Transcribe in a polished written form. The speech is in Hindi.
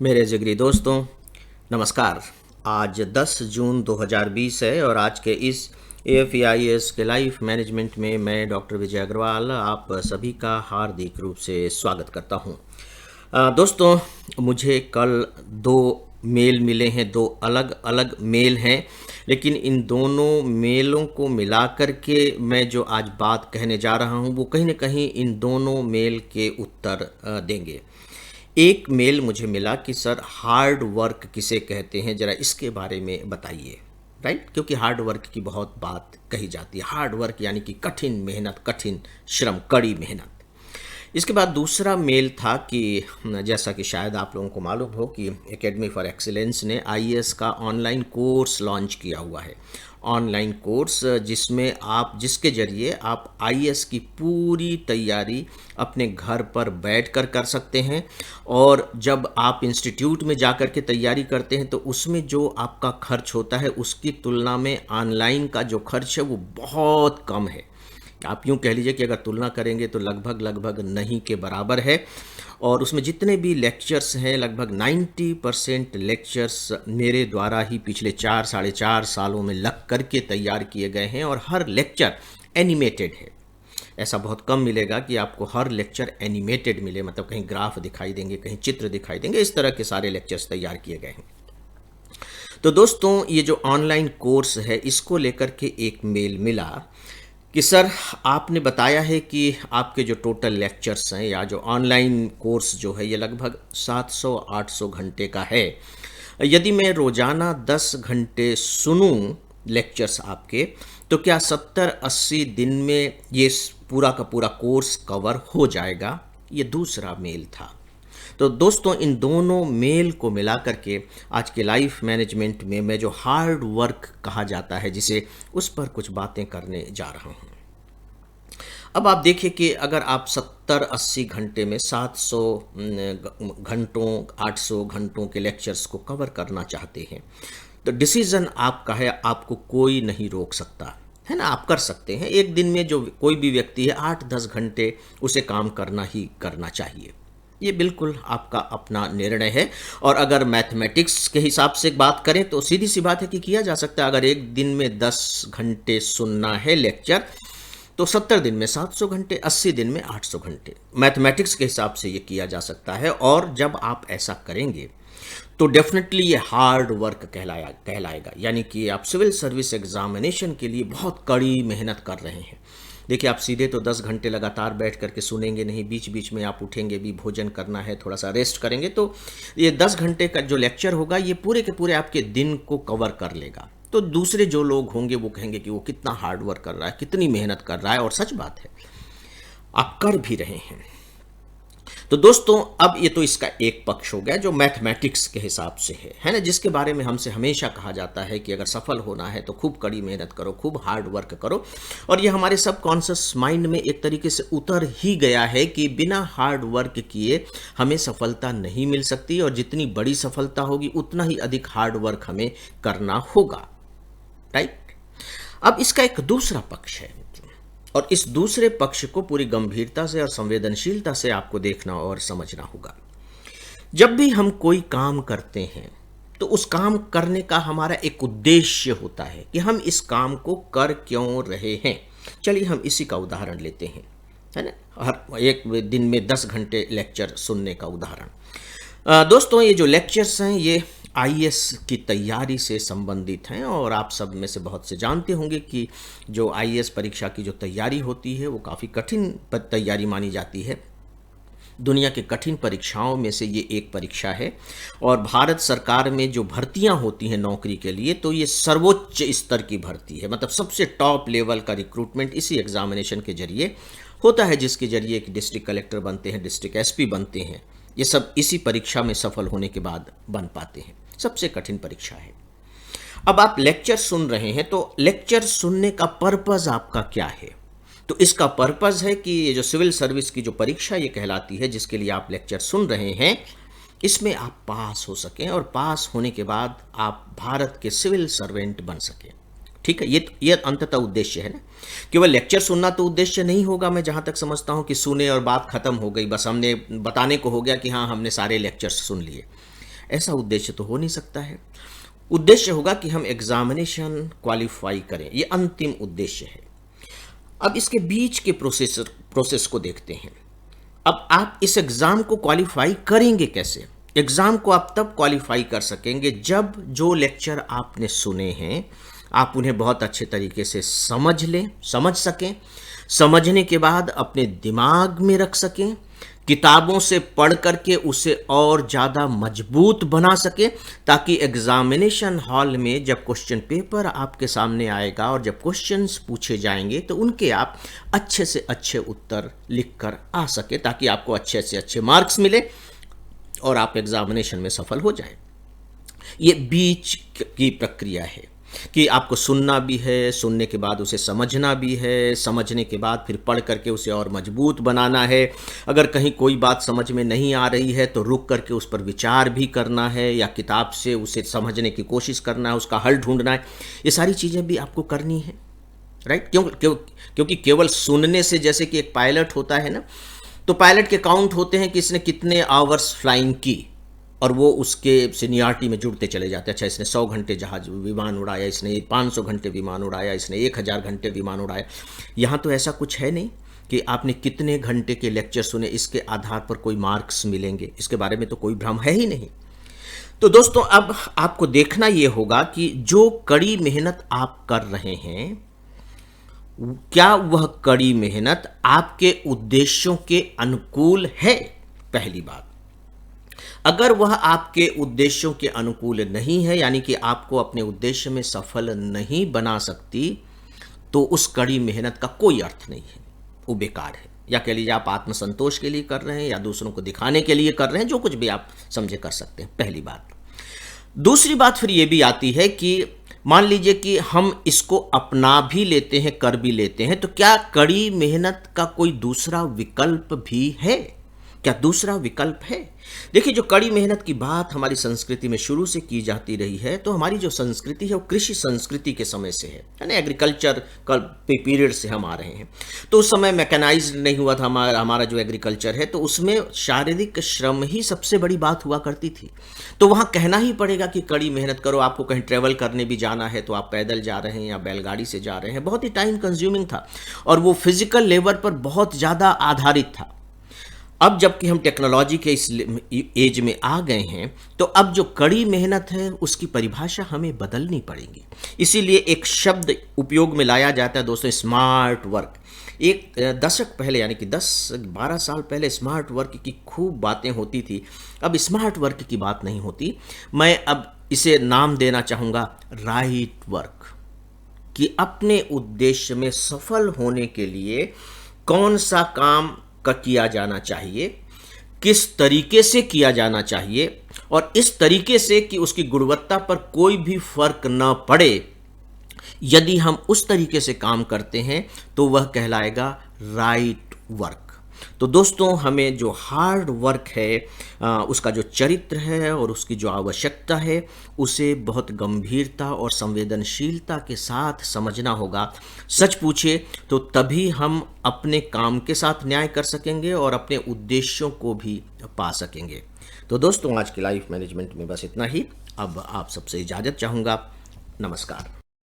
मेरे जिगरी दोस्तों, नमस्कार। आज 10 जून 2020 है और आज के इस AFEIS के लाइफ मैनेजमेंट में मैं डॉक्टर विजय अग्रवाल आप सभी का हार्दिक रूप से स्वागत करता हूं। दोस्तों, मुझे कल दो मेल मिले हैं, दो अलग अलग मेल हैं, लेकिन इन दोनों मेलों को मिलाकर के मैं जो आज बात कहने जा रहा हूं वो कहीं ना कहीं इन दोनों मेल के उत्तर देंगे। एक मेल मुझे मिला कि सर हार्ड वर्क किसे कहते हैं, ज़रा इसके बारे में बताइए। राइट, क्योंकि हार्ड वर्क की बहुत बात कही जाती है। हार्ड वर्क यानी कि कठिन मेहनत, कठिन श्रम, कड़ी मेहनत। इसके बाद दूसरा मेल था कि जैसा कि शायद आप लोगों को मालूम हो कि एकेडमी फॉर एक्सीलेंस ने IAS का ऑनलाइन कोर्स लॉन्च किया हुआ है। ऑनलाइन कोर्स जिसके ज़रिए आप IAS की पूरी तैयारी अपने घर पर बैठकर कर सकते हैं। और जब आप इंस्टीट्यूट में जाकर के तैयारी करते हैं तो उसमें जो आपका खर्च होता है उसकी तुलना में ऑनलाइन का जो खर्च है वो बहुत कम है। आप यूँ कह लीजिए कि अगर तुलना करेंगे तो लगभग लगभग नहीं के बराबर है। और उसमें जितने भी लेक्चर्स हैं लगभग 90% लेक्चर्स मेरे द्वारा ही पिछले 4 साढ़े 4 सालों में लग करके तैयार किए गए हैं और हर लेक्चर एनिमेटेड है। ऐसा बहुत कम मिलेगा कि आपको हर लेक्चर एनिमेटेड मिले, मतलब कहीं ग्राफ दिखाई देंगे, कहीं चित्र दिखाई देंगे। इस तरह के सारे लेक्चर्स तैयार किए गए हैं। तो दोस्तों, ये जो ऑनलाइन कोर्स है इसको लेकर के एक मेल मिला कि सर आपने बताया है कि आपके जो टोटल लेक्चर्स हैं या जो ऑनलाइन कोर्स जो है ये लगभग 700-800 घंटे का है। यदि मैं रोज़ाना 10 घंटे सुनूं लेक्चर्स आपके, तो क्या 70-80 दिन में ये पूरा का पूरा कोर्स कवर हो जाएगा? ये दूसरा मेल था। तो दोस्तों, इन दोनों मेल को मिला करके आज के लाइफ मैनेजमेंट में मैं जो हार्ड वर्क कहा जाता है जिसे, उस पर कुछ बातें करने जा रहा हूँ। अब आप देखिए कि अगर आप 70-80 घंटे में 700 घंटों 800 घंटों के लेक्चर्स को कवर करना चाहते हैं तो डिसीज़न आपका है, आपको कोई नहीं रोक सकता है ना। आप कर सकते हैं। एक दिन में जो कोई भी व्यक्ति है 8-10 घंटे उसे काम करना ही करना चाहिए। ये बिल्कुल आपका अपना निर्णय है। और अगर मैथमेटिक्स के हिसाब से बात करें तो सीधी सी बात है कि किया जा सकता है। अगर एक दिन में 10 घंटे सुनना है लेक्चर तो 70 दिन में 700 घंटे, 80 दिन में 800 घंटे, मैथमेटिक्स के हिसाब से ये किया जा सकता है। और जब आप ऐसा करेंगे तो डेफिनेटली ये हार्ड वर्क कहलाएगा। यानी कि आप सिविल सर्विस एग्जामिनेशन के लिए बहुत कड़ी मेहनत कर रहे हैं। देखिए, आप सीधे तो 10 घंटे लगातार बैठ करके सुनेंगे नहीं, बीच बीच में आप उठेंगे भी, भोजन करना है, थोड़ा सा रेस्ट करेंगे, तो ये 10 घंटे का जो लेक्चर होगा ये पूरे के पूरे आपके दिन को कवर कर लेगा। तो दूसरे जो लोग होंगे वो कहेंगे कि वो कितना हार्ड वर्क कर रहा है, कितनी मेहनत कर रहा है। और सच बात है, आप कर भी रहे हैं। तो दोस्तों, अब ये तो इसका एक पक्ष हो गया जो मैथमेटिक्स के हिसाब से है ना, जिसके बारे में हमसे हमेशा कहा जाता है कि अगर सफल होना है तो खूब कड़ी मेहनत करो, खूब हार्ड वर्क करो। और ये हमारे सबकॉन्शियस माइंड में एक तरीके से उतर ही गया है कि बिना हार्ड वर्क किए हमें सफलता नहीं मिल सकती, और जितनी बड़ी सफलता होगी उतना ही अधिक हार्ड वर्क हमें करना होगा। राइट। अब इसका एक दूसरा पक्ष है और इस दूसरे पक्ष को पूरी गंभीरता से और संवेदनशीलता से आपको देखना और समझना होगा। जब भी हम कोई काम करते हैं तो उस काम करने का हमारा एक उद्देश्य होता है कि हम इस काम को कर क्यों रहे हैं। चलिए हम इसी का उदाहरण लेते हैं, है ना, हर एक दिन में 10 घंटे लेक्चर सुनने का उदाहरण। दोस्तों, ये जो लेक्चर्स हैं ये IAS की तैयारी से संबंधित हैं। और आप सब में से बहुत से जानते होंगे कि जो IAS परीक्षा की जो तैयारी होती है वो काफ़ी कठिन तैयारी मानी जाती है। दुनिया के कठिन परीक्षाओं में से ये एक परीक्षा है। और भारत सरकार में जो भर्तियां होती हैं नौकरी के लिए, तो ये सर्वोच्च स्तर की भर्ती है, मतलब सबसे टॉप लेवल का रिक्रूटमेंट इसी एग्जामिनेशन के जरिए होता है, जिसके जरिए एक डिस्ट्रिक्ट कलेक्टर बनते हैं, डिस्ट्रिक्ट SP बनते हैं। ये सब इसी परीक्षा में सफल होने के बाद बन पाते हैं। सबसे कठिन परीक्षा है। अब आप लेक्चर सुन रहे हैं तो लेक्चर सुनने का पर्पस आपका क्या है? तो इसका पर्पस है कि ये जो सिविल सर्विस की जो परीक्षा ये कहलाती है जिसके लिए आप लेक्चर सुन रहे हैं, इसमें आप पास हो सकें और पास होने के बाद आप भारत के सिविल सर्वेंट बन सकें। ठीक है, ये अंततः उद्देश्य है ना। केवल लेक्चर सुनना तो उद्देश्य नहीं होगा। मैं जहाँ तक समझता हूँ कि सुने और बात खत्म हो गई, बस हमने बताने को हो गया कि हाँ हमने सारे लेक्चर्स सुन लिए। ऐसा उद्देश्य तो हो नहीं सकता है। उद्देश्य होगा कि हम एग्जामिनेशन क्वालिफाई करें, ये अंतिम उद्देश्य है। अब इसके बीच के प्रोसेस को देखते हैं। अब आप इस एग्ज़ाम को क्वालिफाई करेंगे कैसे? एग्ज़ाम को आप तब क्वालिफाई कर सकेंगे जब जो लेक्चर आपने सुने हैं आप उन्हें बहुत अच्छे तरीके से समझ सकें, समझने के बाद अपने दिमाग में रख सकें, किताबों से पढ़ करके उसे और ज़्यादा मजबूत बना सकें, ताकि एग्जामिनेशन हॉल में जब क्वेश्चन पेपर आपके सामने आएगा और जब क्वेश्चंस पूछे जाएंगे तो उनके आप अच्छे से अच्छे उत्तर लिख कर आ सके, ताकि आपको अच्छे से अच्छे मार्क्स मिले और आप एग्जामिनेशन में सफल हो जाए। ये बीच की प्रक्रिया है कि आपको सुनना भी है, सुनने के बाद उसे समझना भी है, समझने के बाद फिर पढ़ करके उसे और मजबूत बनाना है। अगर कहीं कोई बात समझ में नहीं आ रही है तो रुक करके उस पर विचार भी करना है या किताब से उसे समझने की कोशिश करना है, उसका हल ढूंढना है। ये सारी चीज़ें भी आपको करनी है, राइट? क्योंकि केवल सुनने से, जैसे कि एक पायलट होता है ना, तो पायलट के काउंट होते हैं कि इसने कितने आवर्स फ्लाइंग की और वो उसके सीनियरिटी में जुड़ते चले जाते हैं। अच्छा, इसने 100 घंटे विमान उड़ाया, इसने 500 घंटे विमान उड़ाया, इसने 1000 घंटे विमान उड़ाया। यहाँ तो ऐसा कुछ है नहीं कि आपने कितने घंटे के लेक्चर सुने इसके आधार पर कोई मार्क्स मिलेंगे, इसके बारे में तो कोई भ्रम है ही नहीं। तो दोस्तों, अब आपको देखना ये होगा कि जो कड़ी मेहनत आप कर रहे हैं, क्या वह कड़ी मेहनत आपके उद्देश्यों के अनुकूल है? पहली बात, अगर वह आपके उद्देश्यों के अनुकूल नहीं है, यानी कि आपको अपने उद्देश्य में सफल नहीं बना सकती, तो उस कड़ी मेहनत का कोई अर्थ नहीं है, वो बेकार है। या कह लीजिए आप आत्मसंतोष के लिए कर रहे हैं या दूसरों को दिखाने के लिए कर रहे हैं, जो कुछ भी आप समझे कर सकते हैं, पहली बात। दूसरी बात फिर ये भी आती है कि मान लीजिए कि हम इसको अपना भी लेते हैं, कर भी लेते हैं, तो क्या कड़ी मेहनत का कोई दूसरा विकल्प भी है? क्या दूसरा विकल्प है? देखिए, जो कड़ी मेहनत की बात हमारी संस्कृति में शुरू से की जाती रही है, तो हमारी जो संस्कृति है वो कृषि संस्कृति के समय से है ना, एग्रीकल्चर का पीरियड से हम आ रहे हैं। तो उस समय मैकेनाइज्ड नहीं हुआ था हमारा जो एग्रीकल्चर है, तो उसमें शारीरिक श्रम ही सबसे बड़ी बात हुआ करती थी। तो वहाँ कहना ही पड़ेगा कि कड़ी मेहनत करो। आपको कहीं ट्रेवल करने भी जाना है तो आप पैदल जा रहे हैं या बैलगाड़ी से जा रहे हैं, बहुत ही टाइम कंज्यूमिंग था और वो फिजिकल लेबर पर बहुत ज़्यादा आधारित था। अब जबकि हम टेक्नोलॉजी के इस एज में आ गए हैं, तो अब जो कड़ी मेहनत है उसकी परिभाषा हमें बदलनी पड़ेगी। इसीलिए एक शब्द उपयोग में लाया जाता है दोस्तों, स्मार्ट वर्क। एक दशक पहले, यानी कि 10-12 साल पहले स्मार्ट वर्क की खूब बातें होती थी। अब स्मार्ट वर्क की बात नहीं होती। मैं अब इसे नाम देना चाहूँगा राइट वर्क, कि अपने उद्देश्य में सफल होने के लिए कौन सा काम का किया जाना चाहिए, किस तरीके से किया जाना चाहिए, और इस तरीके से कि उसकी गुणवत्ता पर कोई भी फर्क न पड़े। यदि हम उस तरीके से काम करते हैं तो वह कहलाएगा राइट वर्क। तो दोस्तों, हमें जो हार्ड वर्क है उसका जो चरित्र है और उसकी जो आवश्यकता है, उसे बहुत गंभीरता और संवेदनशीलता के साथ समझना होगा। सच पूछे तो तभी हम अपने काम के साथ न्याय कर सकेंगे और अपने उद्देश्यों को भी पा सकेंगे। तो दोस्तों, आज की लाइफ मैनेजमेंट में बस इतना ही। अब आप सबसे इजाज़त चाहूँगा। नमस्कार।